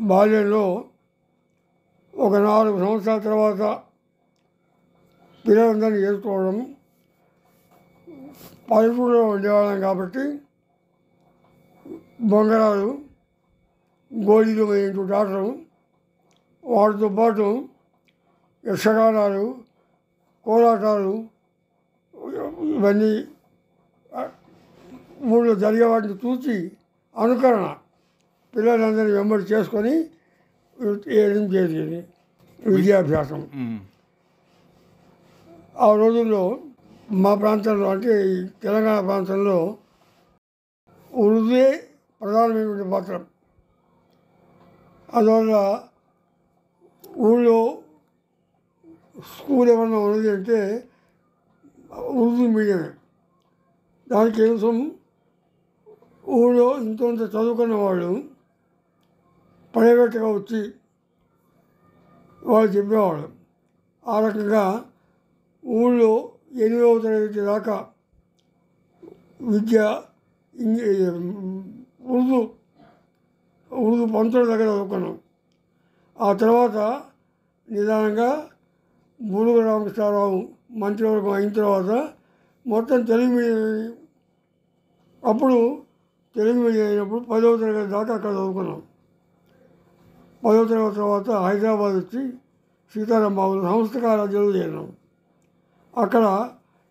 బాల్యంలో ఒక 4 సంవత్సరాల తర్వాత పిల్లలందరినీ చేసుకోవడం. పల్లెటూరులో ఉండేవాళ్ళం కాబట్టి బొంగరాలు, గోళీలు వేయించు ఆటలు, వాటితో పాటు యక్షగానాలు, కోలాటాలు ఇవన్నీ ఊళ్ళో జరిగే వాటిని చూసి అనుకరణ పిల్లలందరినీ వెంబడి చేసుకొని ఏం చేసేది విద్యాభ్యాసం. ఆ రోజుల్లో మా ప్రాంతంలో అంటే ఈ తెలంగాణ ప్రాంతంలో ఉర్దూయే ప్రధానమైనటువంటి పాత్ర. అందువల్ల ఊళ్ళో స్కూల్ ఏమన్నా ఉన్నది అంటే ఉర్దూ మీడియమే. దానికి కోసం ఊళ్ళో ఇంత చదువుకున్న వాళ్ళు ప్రైవేట్గా వచ్చి వాళ్ళు చెప్పేవాళ్ళు. ఆ రకంగా ఊళ్ళో 8వ తరగతి దాకా విద్య ఉర్దూ పంతుల దగ్గర చదువుకున్నాం. ఆ తర్వాత నిదానంగా బూరుగ రామకృష్ణారావు మంత్రివర్గం అయిన తర్వాత మొత్తం తెలుగు మీడియం. అప్పుడు తెలుగు మీడియం అయినప్పుడు 10వ తరగతి దాకా అక్కడ చదువుకున్నాం. 10వ తరగతి తర్వాత హైదరాబాద్ వచ్చి సీతారాంబాబు సంస్థకాల చదువు చేరినాం. అక్కడ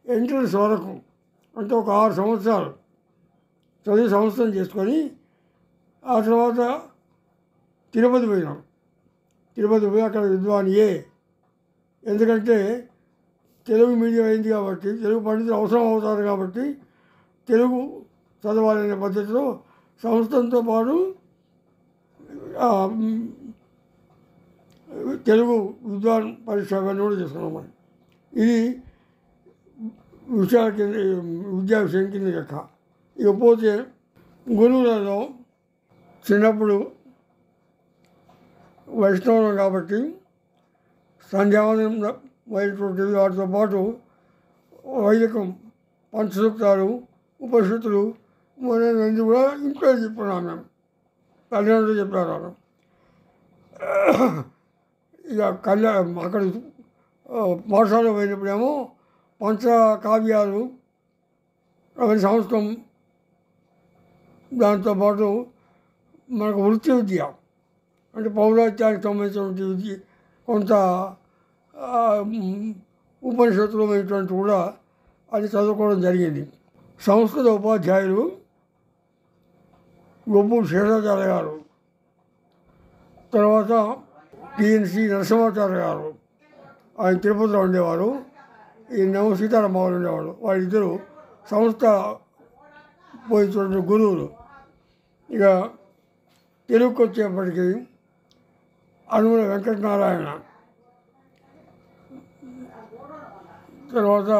ఎంట్రన్స్ వరకు అంటే ఒక 6 సంవత్సరాలు చదివి సంవత్సరం చేసుకొని ఆ తర్వాత తిరుపతి పోయినాం. తిరుపతి పోయి అక్కడ విద్వాన్ ఎందుకంటే తెలుగు మీడియం అయింది కాబట్టి తెలుగు పండితులు అవసరం అవుతారు కాబట్టి తెలుగు చదవాలనే పద్ధతిలో సంస్థతో పాటు తెలుగు విద్వాన్ పరీక్ష అవన్నీ కూడా చేసుకున్నాం. ఇది విషయాల కింద విద్యా విషయం కింద లెక్క. ఇకపోతే గురువులలో చిన్నప్పుడు వైష్ణవం కాబట్టి సంధ్యావందనం వైనటువంటివి వాటితో పాటు వైదికం పంచసూక్తాలు ఉపనిషత్తులు మొదలైనవన్నీ కూడా ఇంట్లో చెప్పుకున్నాం. మేము తల్లిదండ్రులు చెప్పారు. వాళ్ళు ఇక అక్కడ పాఠశాలలో పోయినప్పుడేమో పంచకావ్యాలు అవన్నీ సంస్కృతం, దాంతోపాటు మనకు వృత్తి విద్య అంటే పౌరాత్యానికి సంబంధించినటువంటి విద్య కొంత ఉపనిషత్తులు అనేటువంటి కూడా అది చదువుకోవడం జరిగింది. సంస్కృత ఉపాధ్యాయులు గొప్పూరు శేషాచార్య గారు, తర్వాత టిఎన్సి నరసింహాచార్య గారు, ఆయన తిరుపతిలో ఉండేవారు. ఈ సీతారాంబాబు ఉండేవాడు. వాళ్ళిద్దరూ సంస్థ పోయినటువంటి గురువులు. ఇక తెలుగుకి వచ్చేప్పటికీ అనుమల వెంకటనారాయణ, తర్వాత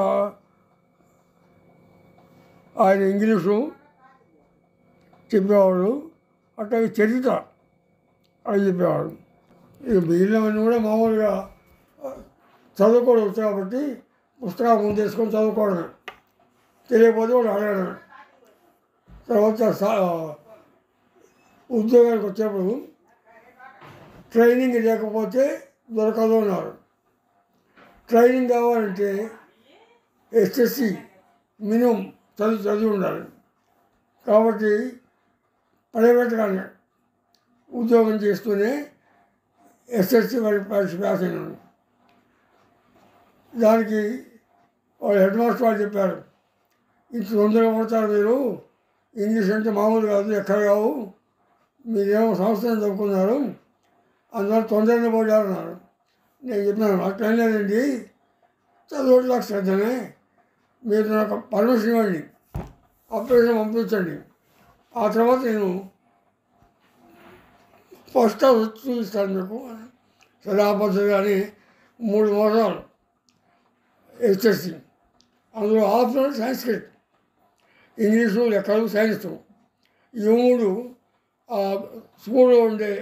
ఆయన ఇంగ్లీషు చెప్పేవాడు, అట్లాగే చరిత్ర అది చెప్పేవాడు. ఇక మిగిలినవన్నీ కూడా మామూలుగా చదువుకోవడం వచ్చు కాబట్టి పుస్తకాలు ముందు వేసుకొని చదువుకోవడమే, తెలియకపోతే కూడా అడగడమే. తర్వాత ఉద్యోగానికి వచ్చేప్పుడు ట్రైనింగ్ లేకపోతే దొరకదు అన్నారు. ట్రైనింగ్ కావాలంటే ఎస్ఎస్సి మినిమం చదివి ఉండాలి. కాబట్టి ప్రైవేట్గానే ఉద్యోగం చేస్తూనే ఎస్ఎస్సి పరీక్ష పాస్ అయినాను. దానికి వాళ్ళు హెడ్ మాస్టర్ వాళ్ళు చెప్పారు, ఇంత తొందరగా పడతారు మీరు, ఇంగ్లీష్ అంటే మామూలు కాదు, ఎక్కడ కావు, మీరేమో సంవత్సరం చదువుకున్నారు, అందువల్ల తొందరగా పోయారన్నారు. నేను చెప్పినాను అట్లా లేదండి, చదువులకు శ్రద్ధనే, మీరు నాకు పర్మిషన్ ఇవ్వండి, అప్లికేషన్ పంపించండి, ఆ తర్వాత నేను ఫస్ట్ చూపిస్తాను మీకు. సరే ఆ పద్ధతి కానీ 3 మాసాలు ఎస్ఎస్సి, అందులో ఆప్షనల్ సంస్కృత్, ఇంగ్లీషు, లెక్కలు, సైన్స్ ఈ 3 స్కూల్లో ఉండే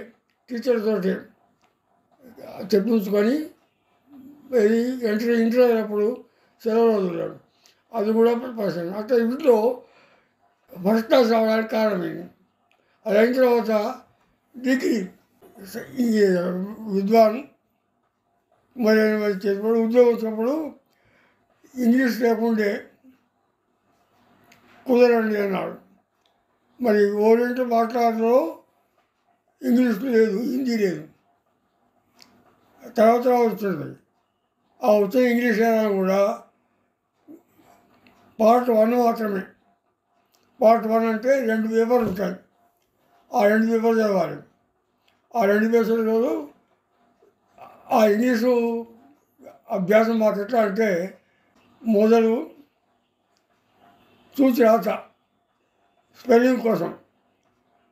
టీచర్ తోటి చెప్పించుకొని ఇంటర్ అయినప్పుడు సెలవులు వదిలాడు. అది కూడా పర్సెంట్ అట్లా ఇంట్లో ఫస్ట్ క్లాస్ రావడానికి కారణమైంది. అది అయిన తర్వాత డిగ్రీ ఈ విద్వాన్ మరి చేసినప్పుడు ఉద్యోగం వచ్చినప్పుడు ఇంగ్లీష్ లేకుండే కుదరండి అన్నాడు. మరి ఓరియంట్ మాట్లాడలో ఇంగ్లీష్ లేదు, హిందీ లేదు. తర్వాత వచ్చింది. ఆ వచ్చిన ఇంగ్లీష్ అయినా కూడా పార్ట్ 1 మాత్రమే. పార్ట్ 1 అంటే 2 పేపర్లు ఉంటాయి. ఆ 2 పేపర్లు చదవాలి. ఆ 2 పేపర్లు ఆ ఇంగ్లీషు అభ్యాసం మాకు ఎట్లా అంటే మొదలు చూసి రాత స్పెల్లింగ్ కోసం,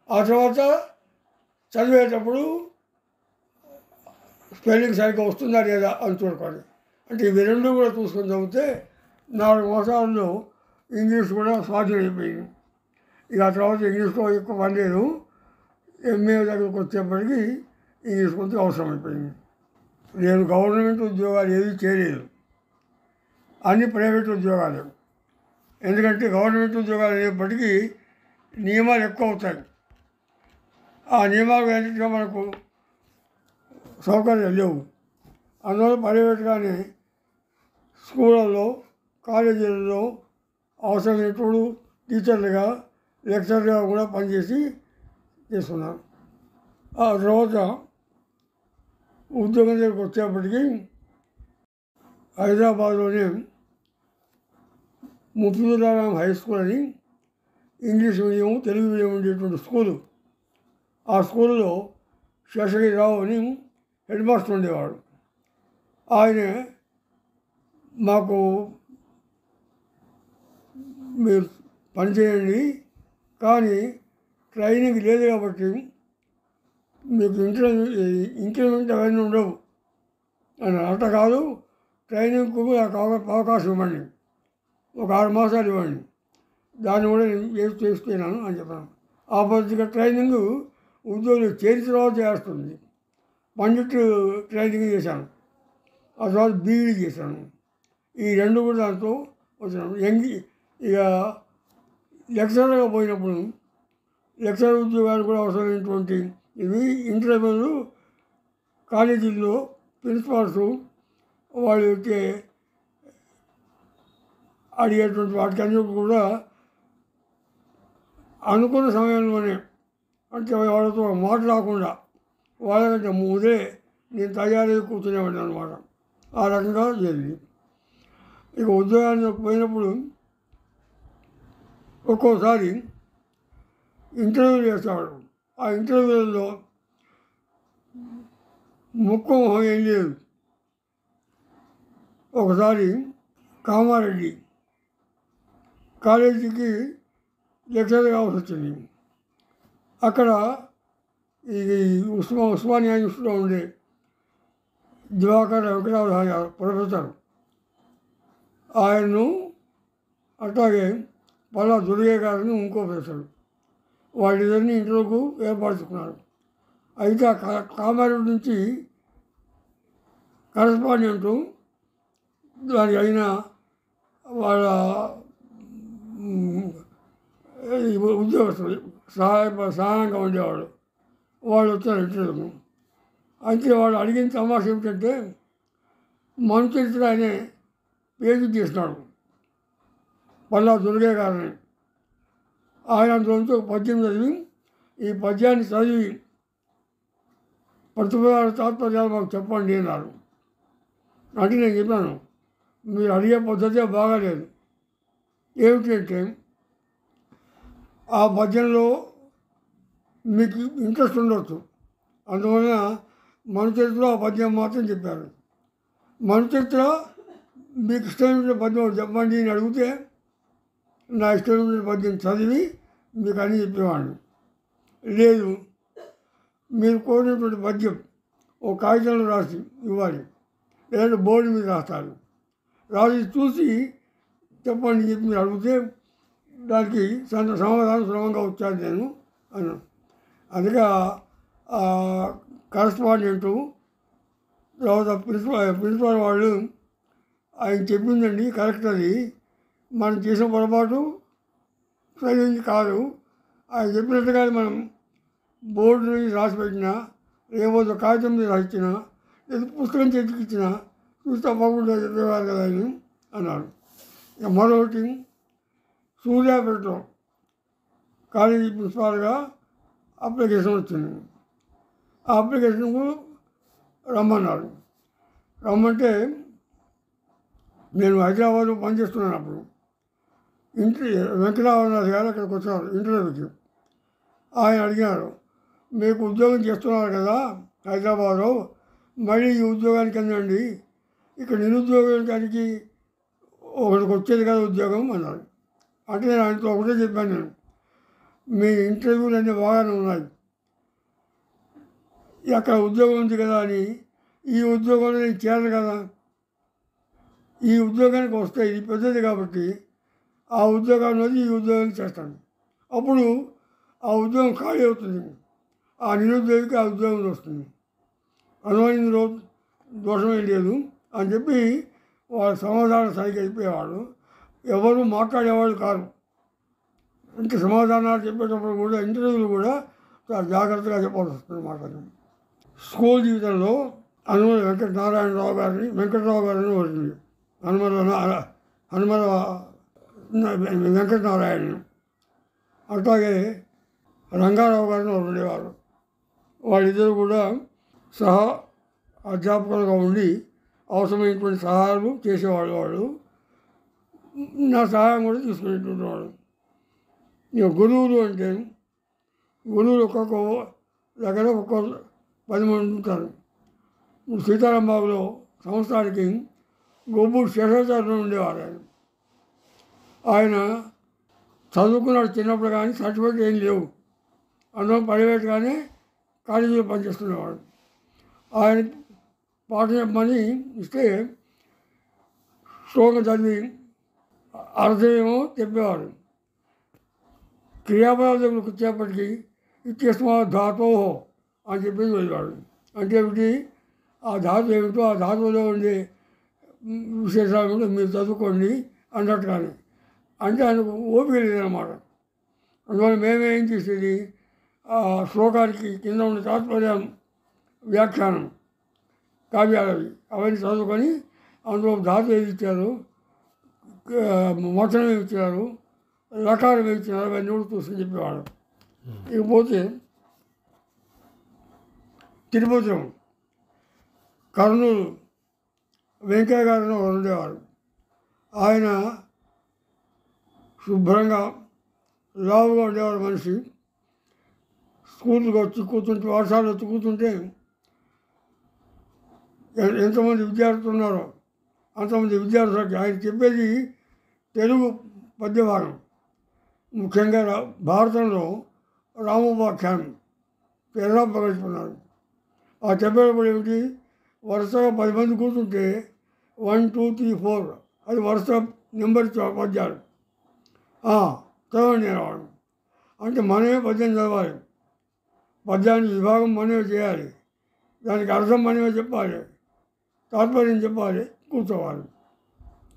ఆ తర్వాత చదివేటప్పుడు స్పెల్లింగ్ సరిగ్గా వస్తుందా లేదా అని చూడుకోండి. అంటే ఇవి 2 కూడా చూసుకొని చదివితే 4 మాసాల్లో ఇంగ్లీష్ కూడా స్వాధీనమైపోయింది. ఇక ఆ తర్వాత ఇంగ్లీష్లో ఎక్కువ పని లేదు. ఎంఏ దగ్గరకు వచ్చేప్పటికీ ఇంగ్లీష్ కొంచెం అవసరమైపోయింది. నేను గవర్నమెంట్ ఉద్యోగాలు ఏవి చేయలేదు, అన్ని ప్రైవేట్ ఉద్యోగాలు. ఎందుకంటే గవర్నమెంట్ ఉద్యోగాలు అనేప్పటికీ నియమాలు ఎక్కువ అవుతాయి. ఆ నియమాలు ఏంటంటే మనకు సౌకర్యాలు లేవు. అందువల్ల ప్రైవేట్గానే స్కూళ్ళల్లో, కాలేజీలలో అవసరమైనప్పుడు టీచర్లుగా, లెక్చర్గా కూడా పనిచేసి చేస్తున్నాను. ఆ తర్వాత ఉద్యోగం దగ్గరికి వచ్చేప్పటికీ హైదరాబాద్లోనే ముఫీదుల్లారాం హై స్కూల్ అని ఇంగ్లీష్ మీడియం, తెలుగు మీడియం ఉండేటువంటి స్కూలు. ఆ స్కూల్లో శేషగిరిరావు అని హెడ్ మాస్టర్ ఉండేవాడు. ఆయన మాకు మీరు పనిచేయండి, కానీ ట్రైనింగ్ లేదు కాబట్టి మీకు ఇంక్రిమెంట్ అవన్నీ ఉండవు అని. అట్ట కాదు, ట్రైనింగ్కు నాకు అవకాశం ఇవ్వండి, ఒక 6 మాసాలు ఇవ్వండి, దాన్ని కూడా నేను చేస్తున్నాను అని చెప్పాను. ఆ పద్ధతిగా ట్రైనింగ్ ఉద్యోగులు చేసిన తర్వాత చేస్తుంది. పండిట్ ట్రైనింగ్ చేశాను, ఆ తర్వాత బీఈడీ చేశాను. ఈ 2 కూడా దాంతో వచ్చినాను. ఇక లెక్చరర్గా పోయినప్పుడు లెక్చరర్ ఉద్యోగాలు కూడా అవసరమైనటువంటి ఇవి ఇంటర్వ్యూలు కాలేజీల్లో ప్రిన్సిపాల్స్ వాళ్ళు వచ్చే అడిగేటువంటి వాటికన్నీ కూడా అనుకున్న సమయంలోనే, అంటే వాళ్ళతో మాట్లాడకుండా వాళ్ళకంటే ముందే నేను తయారై కూర్చునేవాడిని అనమాట. ఆ రకంగా జరిగింది. ఇక ఉద్యోగానికి పోయినప్పుడు ఒక్కోసారి ఇంటర్వ్యూలు చేసేవాడు. ఆ ఇంటర్వ్యూలలో ముక్కు మొహం ఏం లేదు. ఒకసారి కామారెడ్డి కాలేజీకి లెక్చర్ కావాల్సి వచ్చింది. అక్కడ ఈ ఉస్మానియా యూనివర్సిటీలో ఉండే దివాకర్ వెంకటరావు ప్రొఫెసర్, ఆయన్ను అట్లాగే పల్లా దుర్గయ్య గారిని ఇంకో ప్రొఫెసర్, వాళ్ళిద్దరిని ఇంటర్వ్యూకు ఏర్పరచుకున్నారు. అయితే ఆ కామారెడ్డి నుంచి కరస్పాండెంటు దానికి అయిన వాళ్ళ ఉద్యోగస్తులు సహాయంగా ఉండేవాడు. వాళ్ళు వచ్చారు ఇంటర్వ్యూకు. అయితే వాళ్ళు అడిగిన తమాషా ఏమిటంటే మనుచరిత్ర అనే పేజీ తీసినాడు పల్లా దుర్గయ్య గారిని. ఆయన అందులోంచి ఒక పద్యం చదివి, ఈ పద్యాన్ని చదివి ప్రతిభాల తాత్పర్యాలు మాకు చెప్పండి అన్నారు. అంటే నేను చెప్పాను, మీరు అడిగే పద్ధతే బాగాలేదు. ఏమిటంటే ఆ పద్యంలో మీకు ఇంట్రెస్ట్ ఉండొచ్చు, అందువలన మనుచరిత్రలో ఆ పద్యం మాత్రం చెప్పారు. మనుచరిత్ర మీకు ఇష్టమైన పద్యం చెప్పండి అని అడిగితే నా ఇష్టమైన పద్యం చదివి మీకు అన్నీ చెప్పేవాడిని. లేదు, మీరు కోరినటువంటి పద్యం ఓ కాగితంలో రాసి ఇవ్వాలి, లేదంటే బోర్డు మీద రాస్తారు, రాసి చూసి చెప్పండి చెప్పి మీరు అడిగితే దానికి సమాధానం సులభంగా వచ్చాను నేను అన్నాను. అందుకే కరస్పాండెంటు తర్వాత ప్రిన్సిపాల్ వాళ్ళు ఆయన చెప్పిందండి కరెక్ట్, అది మనం చేసిన పొరపాటు సరైనది కాదు, ఆయన చెప్పినట్టుగా మనం బోర్డు నుంచి రాసి పెట్టినా లేకపోతే కాగితం మీద రాయించిన లేదా పుస్తకం చేతికి ఇచ్చిన చూస్తే బాగుంటుంది చెప్పేవారు కదా అని అన్నాడు. ఇక మరొకటి సూర్యాపేటలో కాలేజీ ప్రిన్సిపాల్గా అప్లికేషన్ వచ్చింది. ఆ అప్లికేషన్కు రమ్మన్నారు. రమ్మంటే నేను హైదరాబాద్లో పనిచేస్తున్నాను. అప్పుడు వెంకటరామనాథ్ గారు అక్కడికి వచ్చారు ఇంటర్వ్యూకి. ఆయన అడిగారు, మీకు ఉద్యోగం చేస్తున్నారు కదా హైదరాబాద్లో, మళ్ళీ ఈ ఉద్యోగానికి అందండి, ఇక్కడ నిరుద్యోగానికి ఒకరికి వచ్చేది కదా ఉద్యోగం అన్నారు. అంటే నేను ఆయనతో ఒకటే చెప్పాను, నేను మీ ఇంటర్వ్యూలు అన్నీ బాగానే ఉన్నాయి, అక్కడ ఉద్యోగం ఉంది కదా అని ఈ ఉద్యోగంలో నేను చేరను కదా, ఈ ఉద్యోగానికి వస్తే ఇది పెద్దది కాబట్టి ఆ ఉద్యోగాన్ని వచ్చి ఈ ఉద్యోగాన్ని చేస్తాను, అప్పుడు ఆ ఉద్యోగం ఖాళీ అవుతుంది, ఆ నిరుద్యోగికి ఆ ఉద్యోగం వస్తుంది, అనుమానిందులో దోషమే లేదు అని చెప్పి వాళ్ళ సమాధానం సరిగ్గా అయిపోయేవాళ్ళు. ఎవరు మాట్లాడేవాళ్ళు కాదు. ఇంత సమాధానాలు చెప్పేటప్పుడు కూడా ఇంటర్వ్యూలు కూడా చాలా జాగ్రత్తగా చెప్పాల్సి వస్తుంది మాట్లాడి. స్కూల్ జీవితంలో హనుమల వెంకటరావు గారిని వచ్చింది. హనుమల వెంకటనారాయణ, అట్లాగే రంగారావు గారిని ఉండేవారు. వాళ్ళిద్దరు కూడా సహా అధ్యాపకులుగా ఉండి అవసరమైనటువంటి సహాయాలు చేసేవాళ్ళు. వాళ్ళు నా సహాయం కూడా తీసుకునేటువంటి వాళ్ళు. ఇక గురువులు అంటే గురువులు ఒక్కొక్క దగ్గర ఒక్కొక్క 10 మంది ఉంటారు. సీతారాంబాబులో సంవత్సరానికి గోపూర్ శేషాచార్యులు ఉండేవారు. ఆయన చదువుకున్నాడు చిన్నప్పుడు, కానీ సర్టిఫికేట్ ఏం లేవు, అందులో పర్యవేటగానే కాలేజీలో పనిచేస్తున్నవాడు. ఆయన పాట చెప్పమని ఇస్తే శ్లోకం చదివి అర్థమేమో చెప్పేవాడు. క్రియాపదాల దగ్గరకు వచ్చేప్పటికీ ఇత్యస్మా ధాతో అని చెప్పేసి వెళ్ళేవాడు. అంటే ఏమిటి, ఆ ధాతు ఏమిటో ఆ ధాతువులో ఉండే విశేషాలు కూడా మీరు చదువుకోండి అన్నట్టుగానే. అంటే ఆయనకు ఓపిక లేదన్నమాట. అందువల్ల మేమేం చేసేది, ఆ శ్లోకానికి కింద ఉన్న తాత్పర్యం వ్యాఖ్యానం కావ్యాలవి అవన్నీ చదువుకొని అందులో ధాతు ఏది ఇచ్చారు, మొత్తం ఏమి ఇచ్చారు, రకాలు ఏమి ఇచ్చినారు, అవన్నీ కూడా చూసుకుని చెప్పేవాడు. ఇకపోతే తిరుపతిలో కర్నూలు వెంకయ్య గారిని ఉండేవారు. ఆయన శుభ్రంగా లావుగా ఉండేవారు మనిషి. స్కూల్కి వచ్చి కూర్చుంటే, పాఠశాలలో వచ్చి కూర్చుంటే ఎంతమంది విద్యార్థులు ఉన్నారో అంతమంది విద్యార్థులకి ఆయన చెప్పేది తెలుగు పద్యభాగం. ముఖ్యంగా భారతంలో రామోపాఖ్యానం ఎలా ప్రకటిస్తున్నారు. ఆ చెప్పేటప్పుడు ఏమిటి, వరుసగా 10 మంది కూర్చుంటే 1, 2, 3, 4 అది వరుస నెంబర్ పద్యాలు చదవండి అనేవాడు. అంటే మనమే పద్యం చదవాలి, పద్యానికి విభాగం మనమే చేయాలి, దానికి అర్థం మనమే చెప్పాలి, తాత్పర్యం చెప్పాలి, కూర్చోవాలి.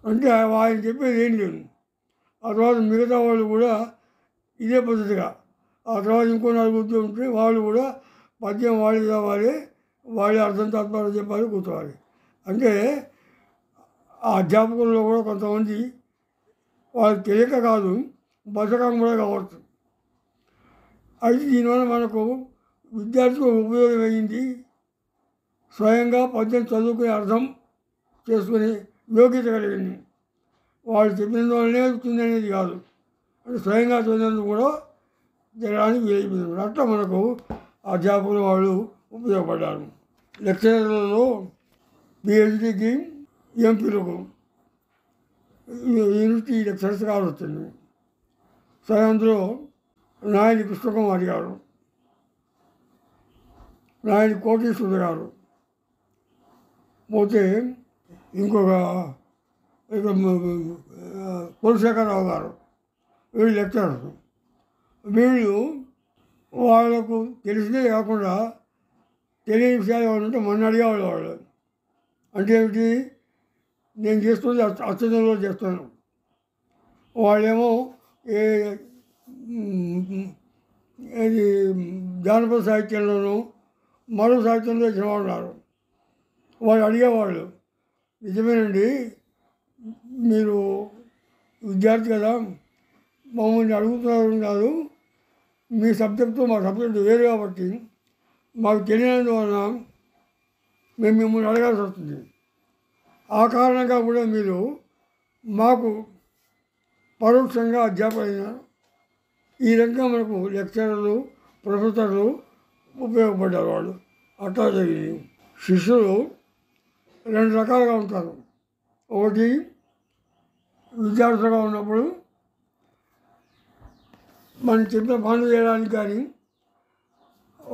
అంటే ఆయన చెప్పేది ఏం లేదు. ఆ తర్వాత మిగతా వాళ్ళు కూడా ఇదే పద్ధతిగా, ఆ తర్వాత ఇంకో 4 ఉంటే వాళ్ళు కూడా పద్యం వాళ్ళు చదవాలి, వాళ్ళే అర్థం తాత్పర్యం చెప్పాలి, కూర్చోవాలి. అంటే ఆ అధ్యాపకుల్లో కూడా కొంతమంది వాళ్ళకి తెలియక కాదు, బతకం కూడా కావచ్చు. అయితే దీనివల్ల మనకు విద్యార్థులకు ఉపయోగం అయింది. స్వయంగా పద్యం చదువుకునే అర్థం చేసుకునే యోగ్యత కలిగింది. వాళ్ళు చెప్పినందువల్లనే వస్తుంది అనేది కాదు, అంటే స్వయంగా చదివినందుకు కూడా జరగడానికి వీలైపోయింది. అట్లా మనకు అధ్యాపకులు వాళ్ళు ఉపయోగపడ్డారు. లెక్చరర్లలో పిహెచ్డికి, ఎంపీలకు యూనివర్సిటీ లెక్చరర్స్ కావాల్సి వచ్చింది. సరే, అందులో నాయని కృష్ణకుమారి గారు, నాయని కోటేశ్వర గారు, పోతే ఇంకొక కులశేఖరరావు గారు, వీళ్ళు లెక్చరర్స్. వీళ్ళు వాళ్ళకు తెలిసినది కాకుండా తెలియని విషయాలు ఏమైనా ఉంటే మొన్న అడిగేవాళ్ళు వాళ్ళు. అంటే ఏమిటి, నేను చేస్తుంది అత్యున్నతంలో చేస్తాను, వాళ్ళేమో ఏది జానపద సాహిత్యంలోనూ మరో సాహిత్యంలో ఇచ్చిన వాళ్ళు ఉన్నారు. వాళ్ళు అడిగేవాళ్ళు, నిజమేనండి మీరు విద్యార్థి కదా, మమ్మల్ని అడుగుతున్నారు కాదు, మీ సబ్జెక్టు మా సబ్జెక్టు వేరు కాబట్టి మాకు తెలియనందువలన మేము మిమ్మల్ని అడగాల్సి వస్తుంది. ఆ కారణంగా కూడా మీరు మాకు పరోక్షంగా అధ్యాపకులైన ఈ రకంగా మనకు లెక్చరర్లు, ప్రొఫెసర్లు ఉపయోగపడ్డారు. వాళ్ళు అట్లా జరిగింది. శిష్యులు రెండు రకాలుగా ఉంటారు. ఒకటి విద్యార్థులుగా ఉన్నప్పుడు మనం చెప్పిన పనులు చేయడానికి కానీ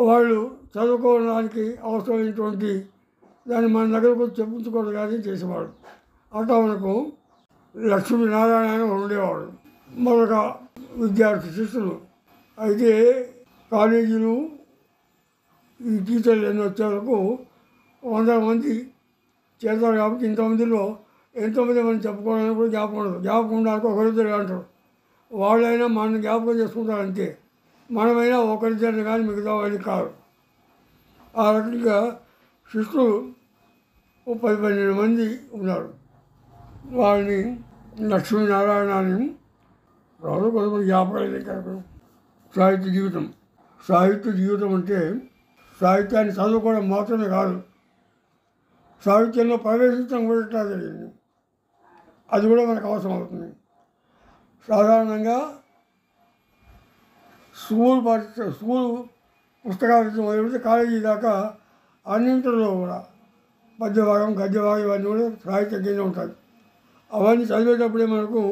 వాళ్ళు చదువుకోవడానికి అవసరమైనటువంటి దాన్ని మన దగ్గరకు వచ్చి చెప్పించుకోవడం కానీ చేసేవాడు. అట్లా మనకు లక్ష్మీనారాయణ అని ఉండేవాడు. మరొక విద్యార్థి శిష్యులు. అయితే కాలేజీలు ఈ టీచర్లు ఎన్ని వచ్చే వరకు 100 మంది చేస్తారు కాబట్టి ఇంతమందిలో ఎంతోమంది మనం చెప్పుకోవడానికి కూడా జ్ఞాపకం ఉండదు. జ్ఞాపకం ఉండడానికి ఒకరిద్దరు అంటారు. వాళ్ళైనా మనం జ్ఞాపకం చేసుకుంటారు అంతే. మనమైనా ఒకరిద్దరిని కానీ మిగతా వాళ్ళకి కాదు. ఆ రకంగా శిష్యులు 10-12 మంది ఉన్నారు. వాళ్ళని లక్ష్మీనారాయణ అని రాదు. కొంతమంది జ్ఞాపకాలు కాదు. సాహిత్య జీవితం. సాహిత్య జీవితం అంటే సాహిత్యాన్ని చదువుకోవడం మాత్రమే కాదు, సాహిత్యంలో ప్రవేశించడం కూడా ఇట్లా జరిగింది. అది కూడా మనకు అవసరం అవుతుంది. సాధారణంగా స్కూల్ పుస్తకాలు మొదలుపెడితే కాలేజీ దాకా అన్నింటిలో కూడా పద్య భాగం, గద్య భాగం ఇవన్నీ కూడా సాహిత్యం కింద ఉంటాయి. అవన్నీ చదివేటప్పుడే మనకు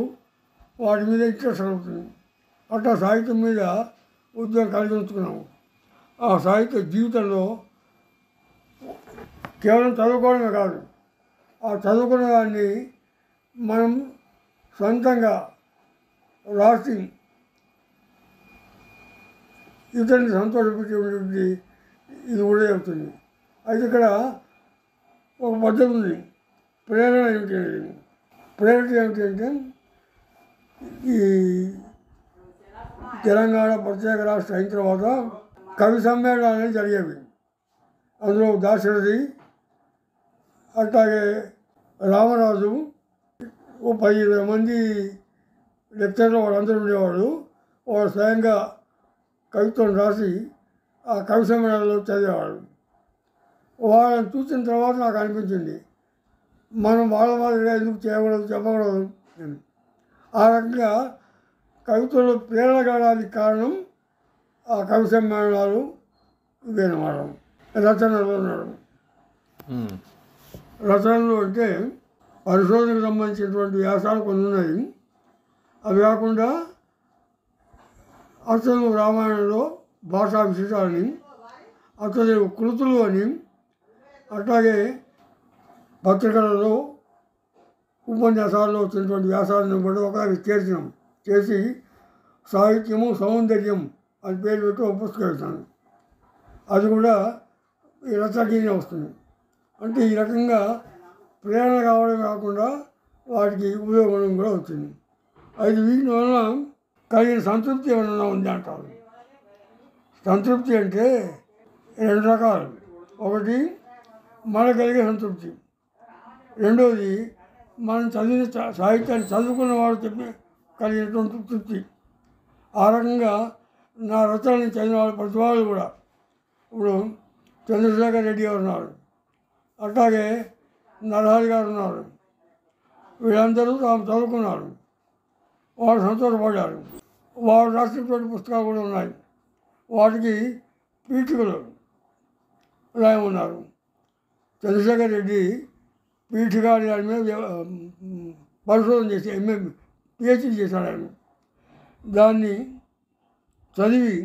వాటి మీద ఇంట్రెస్ట్ కలుగుతుంది. అట్లా సాహిత్యం మీద ఉద్యోగం కలిగి ఉంచుకున్నాము. ఆ సాహిత్య జీవితంలో కేవలం చదువుకోవడమే కాదు, ఆ చదువుకున్న దాన్ని మనం సొంతంగా రాసి ఇతరుని సంతోషపెట్టేటువంటి ఇది కూడా అవుతుంది. అయితే ఇక్కడ ఒక పద్ధతి ఉంది. ప్రేరణ ఏమిటి అనేది, ప్రేరణ ఏమిటంటే ఈ తెలంగాణ ప్రత్యేక రాష్ట్రం అయిన తర్వాత కవి సమ్మేళనాలు జరిగేవి. అందులో దాశరథి, అట్లాగే రామరాజు, 10-20 మంది లెక్చర్లు వాళ్ళందరూ ఉండేవాళ్ళు. వాళ్ళు స్వయంగా కవిత్వం రాసి ఆ కవి సమ్మేళనంలో చదివేవాళ్ళు. వాళ్ళని చూసిన తర్వాత నాకు అనిపించింది, మనం వాళ్ళ మాదిరిగా ఎందుకు చేయకూడదు, చెప్పకూడదు అని. ఆ రకంగా కవితలో ప్రేరణ కలగడానికి కారణం ఆ కవి సమ్మేళనాలు ఇవేనమాట. రచనలు ఉన్నాడు. రచనలు అంటే పరిశోధనకు సంబంధించినటువంటి వ్యాసాలు కొన్ని ఉన్నాయి. అవి కాకుండా అసలు రామాయణంలో భాషా విశేషాలని, అసలు కృతులు అని, అట్లాగే పత్రికలలో ఉపన్యాసాల్లో వచ్చినటువంటి వ్యాసాలను కూడా ఒకరికి చేసి సాహిత్యము సౌందర్యం అని పేరు పెట్టి ఒక పుస్తకం వేస్తాను. అది కూడా ఈ రచనకి వస్తుంది. అంటే ఈ రకంగా ప్రేరణ కావడం కాకుండా వాటికి ఉపయోగం కూడా వచ్చింది. అయితే వీటి వలన కలిగిన సంతృప్తి ఏమైనా ఉంది అంటారు. సంతృప్తి అంటే 2 రకాలు. ఒకటి మన కలిగే సంతృప్తి, రెండవది మనం చదివిన సాహిత్యాన్ని చదువుకున్న వాడు చెప్పి కలిగినటువంటి తృప్తి. ఆ రకంగా నా రచనని చదివిన వాళ్ళు ప్రతి వాళ్ళు కూడా, ఇప్పుడు చంద్రశేఖర్ రెడ్డి గారు ఉన్నారు, అట్లాగే నరహరి గారు ఉన్నారు, వీళ్ళందరూ తాము చదువుకున్నారు, వారు సంతోషపడ్డారు. వారు రాసినటువంటి పుస్తకాలు కూడా ఉన్నాయి. వాటికి పీఠికలు రాయమన్నారు. చంద్రశేఖర్ రెడ్డి పీఠిక దాని మీద పరిశోధన చేసి PhD చేశాడు. ఆయన దాన్ని చదివి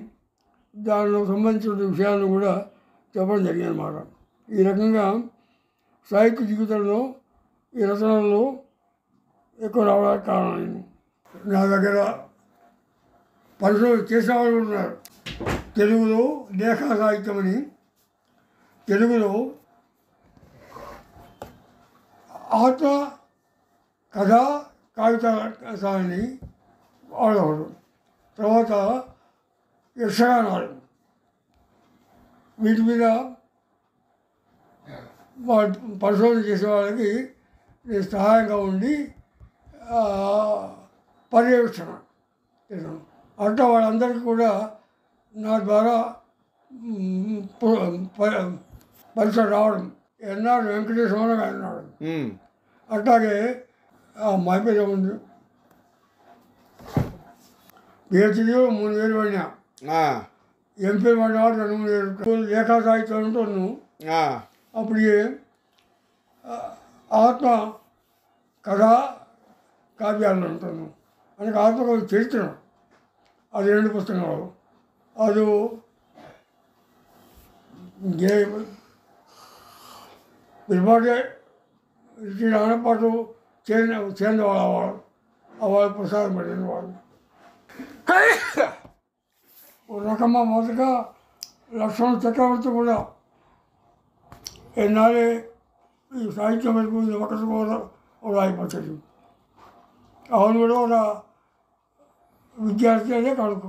దానిలో సంబంధించిన విషయాలను కూడా చెప్పడం జరిగింది అన్నమాట. ఈ రకంగా సాహిత్య జీవితంలో ఈ రచనల్లో ఎక్కువ రావడానికి కారణమైంది. నా దగ్గర పరిశోధన చేసేవాళ్ళు ఉన్నారు. తెలుగులో లేఖా సాహిత్యం అని, తెలుగులో ఆట, కథ, కాగితాలని వాడేవాడు. తర్వాత యక్షగానాలు, వీటి మీద వాళ్ళు పరిశోధన చేసే వాళ్ళకి నేను సహాయంగా ఉండి పర్యవేక్షణ చేశాను. అట్లా వాళ్ళందరికీ కూడా నా ద్వారా పరీక్ష రావడం. ఎన్ఆర్ వెంకటేశ్వర అన్నాడు. అట్లాగే మా పేరు ఉంది పిహెచ్డీలో 3000 పడినా, ఎంపీ పడినాడు 2,000 లేఖా సాహిత్యం ఉంటాను. అప్పుడు ఆత్మ కథ కావ్యాలు ఉంటాను. అందుకే ఆత్మకథ చరిత్ర అది 2 పుస్తకాలు. అది పిలుపాటే ఆనపాటు చేరినవాడు వాళ్ళు ప్రసాదం పడిన వాళ్ళు. ఒక రకంగా మొదటగా లక్ష్మణ చక్రవర్తి కూడా ఎన్నాళ్ళే ఈ సాహిత్యం వైపు ఒకటి కూడా రాయిపోతుంది. అవును కూడా ఒక విద్యార్థి అదే కడుపు.